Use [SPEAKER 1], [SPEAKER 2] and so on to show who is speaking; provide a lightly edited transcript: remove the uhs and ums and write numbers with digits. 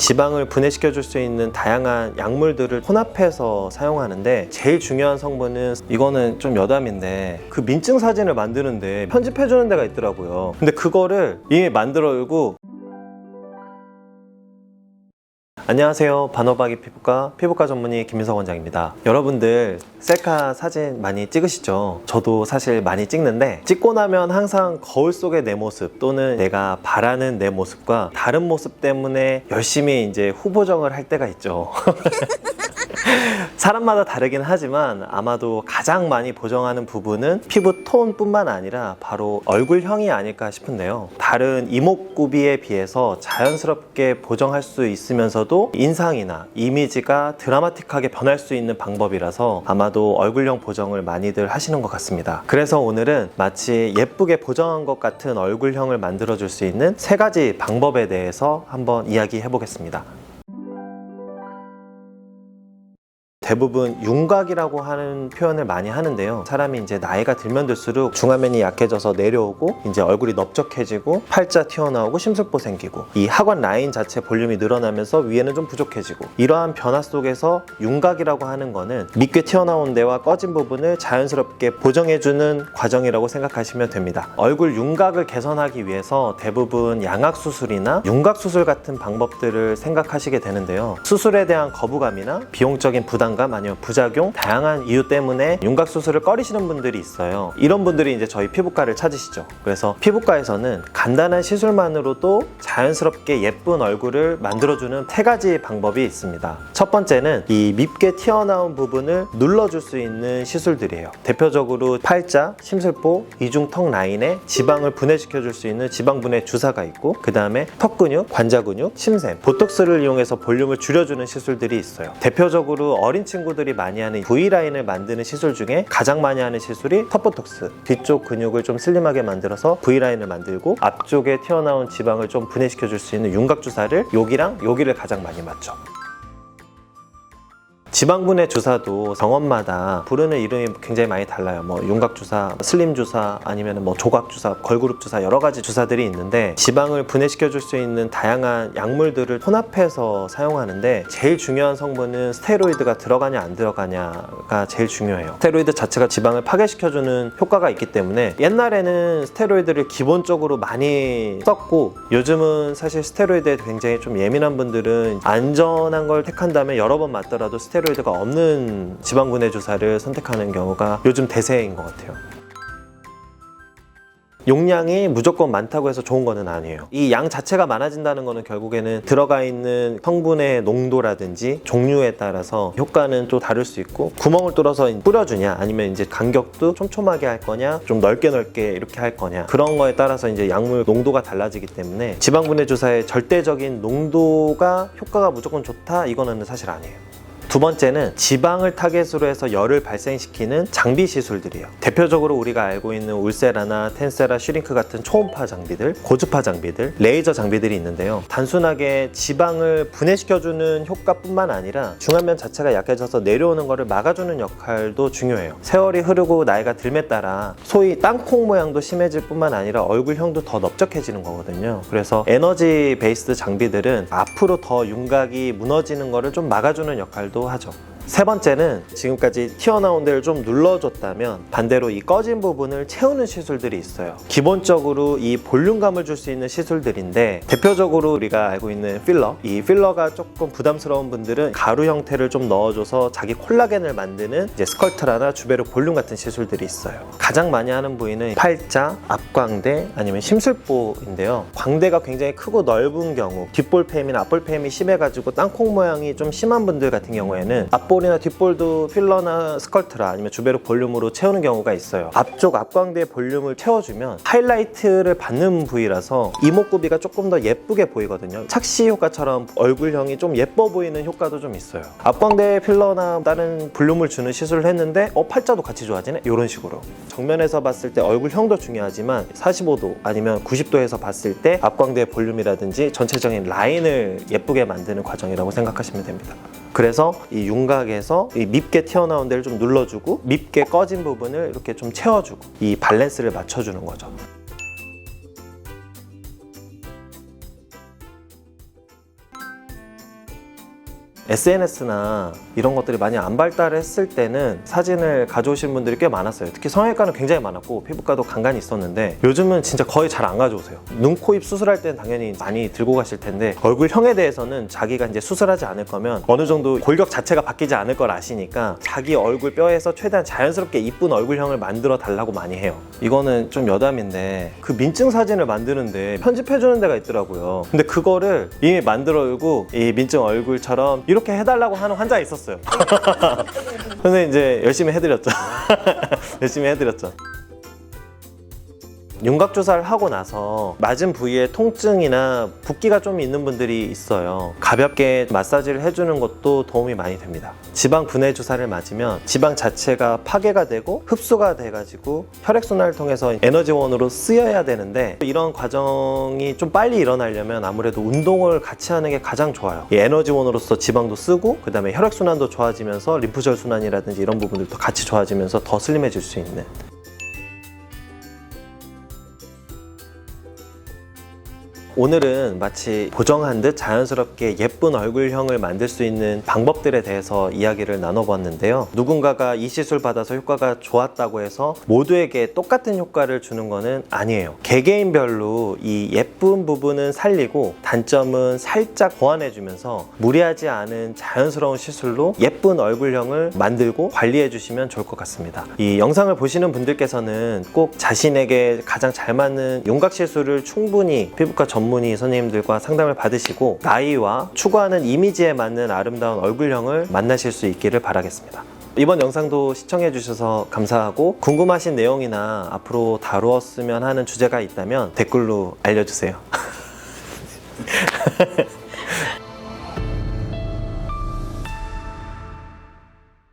[SPEAKER 1] 지방을 분해시켜 줄 수 있는 다양한 약물들을 혼합해서 사용하는데, 제일 중요한 성분은, 이거는 좀 여담인데, 그 민증 사진을 만드는데 편집해 주는 데가 있더라고요. 근데 그거를 이미 만들어오고. 안녕하세요. 반호박이 피부과 전문의 김민석 원장입니다. 여러분들 셀카 사진 많이 찍으시죠? 저도 사실 많이 찍는데, 찍고 나면 항상 거울 속의 내 모습 또는 내가 바라는 내 모습과 다른 모습 때문에 열심히 이제 후보정을 할 때가 있죠. 사람마다 다르긴 하지만 아마도 가장 많이 보정하는 부분은 피부 톤뿐만 아니라 바로 얼굴형이 아닐까 싶은데요. 다른 이목구비에 비해서 자연스럽게 보정할 수 있으면서도 인상이나 이미지가 드라마틱하게 변할 수 있는 방법이라서 아마도 얼굴형 보정을 많이들 하시는 것 같습니다. 그래서 오늘은 마치 예쁘게 보정한 것 같은 얼굴형을 만들어줄 수 있는 3가지 방법에 대해서 한번 이야기해 보겠습니다. 대부분 윤곽이라고 하는 표현을 많이 하는데요. 사람이 이제 나이가 들면 들수록 중화면이 약해져서 내려오고 이제 얼굴이 넓적해지고 팔자 튀어나오고 심술보 생기고 이 하관 라인 자체 볼륨이 늘어나면서 위에는 좀 부족해지고, 이러한 변화 속에서 윤곽이라고 하는 거는 밑게 튀어나온 데와 꺼진 부분을 자연스럽게 보정해주는 과정이라고 생각하시면 됩니다. 얼굴 윤곽을 개선하기 위해서 대부분 양악수술이나 윤곽수술 같은 방법들을 생각하시게 되는데요. 수술에 대한 거부감이나 비용적인 부담 아니면 부작용, 다양한 이유 때문에 윤곽 수술을 꺼리시는 분들이 있어요. 이런 분들이 이제 저희 피부과를 찾으시죠. 그래서 피부과에서는 간단한 시술만으로도 자연스럽게 예쁜 얼굴을 만들어주는 3가지 방법이 있습니다. 첫 번째는 이 밉게 튀어나온 부분을 눌러줄 수 있는 시술들이에요. 대표적으로 팔자, 심술보, 이중턱 라인에 지방을 분해시켜줄 수 있는 지방분해 주사가 있고, 그 다음에 턱 근육, 관자 근육, 심샘, 보톡스를 이용해서 볼륨을 줄여주는 시술들이 있어요. 대표적으로 어린 친구들이 많이 하는 V라인을 만드는 시술 중에 가장 많이 하는 시술이 턱보톡스, 뒤쪽 근육을 좀 슬림하게 만들어서 V라인을 만들고 앞쪽에 튀어나온 지방을 좀 분해시켜 줄 수 있는 윤곽주사를 여기랑 여기를 가장 많이 맞죠. 지방분해 주사도 병원마다 부르는 이름이 굉장히 많이 달라요. 뭐 윤곽주사, 슬림주사, 아니면 뭐 조각주사, 걸그룹주사, 여러 가지 주사들이 있는데, 지방을 분해시켜 줄 수 있는 다양한 약물들을 혼합해서 사용하는데, 제일 중요한 성분은 스테로이드가 들어가냐 안 들어가냐가 제일 중요해요. 스테로이드 자체가 지방을 파괴시켜주는 효과가 있기 때문에 옛날에는 스테로이드를 기본적으로 많이 썼고, 요즘은 사실 스테로이드에 굉장히 좀 예민한 분들은 안전한 걸 택한다면 여러 번 맞더라도 스테로이드가 없는 지방분해 주사를 선택하는 경우가 요즘 대세인 것 같아요. 용량이 무조건 많다고 해서 좋은 거는 아니에요. 이 양 자체가 많아진다는 거는 결국에는 들어가 있는 성분의 농도라든지 종류에 따라서 효과는 또 다를 수 있고, 구멍을 뚫어서 뿌려주냐 아니면 이제 간격도 촘촘하게 할 거냐 좀 넓게 이렇게 할 거냐, 그런 거에 따라서 이제 약물 농도가 달라지기 때문에 지방분해 주사의 절대적인 농도가 효과가 무조건 좋다, 이거는 사실 아니에요. 두 번째는 지방을 타겟으로 해서 열을 발생시키는 장비 시술들이에요. 대표적으로 우리가 알고 있는 울세라나 텐세라, 슈링크 같은 초음파 장비들, 고주파 장비들, 레이저 장비들이 있는데요. 단순하게 지방을 분해시켜주는 효과뿐만 아니라 중화면 자체가 약해져서 내려오는 것을 막아주는 역할도 중요해요. 세월이 흐르고 나이가 들에 따라 소위 땅콩 모양도 심해질 뿐만 아니라 얼굴형도 더 넓적해지는 거거든요. 그래서 에너지 베이스드 장비들은 앞으로 더 윤곽이 무너지는 것을 좀 막아주는 역할도 하죠. 세 번째는 지금까지 튀어나온 데를 좀 눌러줬다면 반대로 이 꺼진 부분을 채우는 시술들이 있어요. 기본적으로 이 볼륨감을 줄 수 있는 시술들인데, 대표적으로 우리가 알고 있는 필러, 이 필러가 조금 부담스러운 분들은 가루 형태를 좀 넣어줘서 자기 콜라겐을 만드는 이제 스컬트라나 주베르 볼륨 같은 시술들이 있어요. 가장 많이 하는 부위는 팔자, 앞광대, 아니면 심술보인데요. 광대가 굉장히 크고 넓은 경우, 뒷볼팸이나 앞볼팸이 심해가지고 땅콩 모양이 좀 심한 분들 같은 경우에는 앞볼이나 뒷볼도 필러나 스컬트라 아니면 주베르 볼륨으로 채우는 경우가 있어요. 앞쪽 앞광대의 볼륨을 채워주면 하이라이트를 받는 부위라서 이목구비가 조금 더 예쁘게 보이거든요. 착시 효과처럼 얼굴형이 좀 예뻐 보이는 효과도 좀 있어요. 앞광대에 필러나 다른 볼륨을 주는 시술을 했는데 팔자도 같이 좋아지네? 이런 식으로. 정면에서 봤을 때 얼굴형도 중요하지만 45도 아니면 90도에서 봤을 때 앞광대의 볼륨이라든지 전체적인 라인을 예쁘게 만드는 과정이라고 생각하시면 됩니다. 그래서 이 윤곽에서 이 밉게 튀어나온 데를 좀 눌러주고 밉게 꺼진 부분을 이렇게 좀 채워주고 이 밸런스를 맞춰주는 거죠. SNS나 이런 것들이 많이 안 발달했을 때는 사진을 가져오시는 분들이 꽤 많았어요. 특히 성형외과는 굉장히 많았고 피부과도 간간히 있었는데 요즘은 진짜 거의 잘 안 가져오세요. 눈, 코, 입 수술할 때는 당연히 많이 들고 가실 텐데 얼굴형에 대해서는 자기가 이제 수술하지 않을 거면 어느 정도 골격 자체가 바뀌지 않을 걸 아시니까 자기 얼굴 뼈에서 최대한 자연스럽게 이쁜 얼굴형을 만들어 달라고 많이 해요. 이거는 좀 여담인데 그 민증 사진을 만드는데 편집해주는 데가 있더라고요. 근데 그거를 이미 만들어오고 이 민증 얼굴처럼 이렇게 해달라고 하는 환자가 있었어요. 근데 이제 열심히 해드렸죠. 열심히 해드렸죠. 윤곽 주사를 하고 나서 맞은 부위에 통증이나 붓기가 좀 있는 분들이 있어요. 가볍게 마사지를 해주는 것도 도움이 많이 됩니다. 지방 분해 주사를 맞으면 지방 자체가 파괴가 되고 흡수가 돼가지고 혈액순환을 통해서 에너지원으로 쓰여야 되는데 이런 과정이 좀 빨리 일어나려면 아무래도 운동을 같이 하는 게 가장 좋아요. 이 에너지원으로서 지방도 쓰고 그 다음에 혈액순환도 좋아지면서 림프절 순환이라든지 이런 부분들도 같이 좋아지면서 더 슬림해질 수 있는. 오늘은 마치 보정한 듯 자연스럽게 예쁜 얼굴형을 만들 수 있는 방법들에 대해서 이야기를 나눠봤는데요. 누군가가 이 시술 받아서 효과가 좋았다고 해서 모두에게 똑같은 효과를 주는 것은 아니에요. 개개인별로 이 예쁜 부분은 살리고 단점은 살짝 보완해주면서 무리하지 않은 자연스러운 시술로 예쁜 얼굴형을 만들고 관리해주시면 좋을 것 같습니다. 이 영상을 보시는 분들께서는 꼭 자신에게 가장 잘 맞는 윤곽 시술을 충분히 피부과 전문의 선생님들과 상담을 받으시고 나이와 추구하는 이미지에 맞는 아름다운 얼굴형을 만나실 수 있기를 바라겠습니다. 이번 영상도 시청해 주셔서 감사하고 궁금하신 내용이나 앞으로 다루었으면 하는 주제가 있다면 댓글로 알려주세요.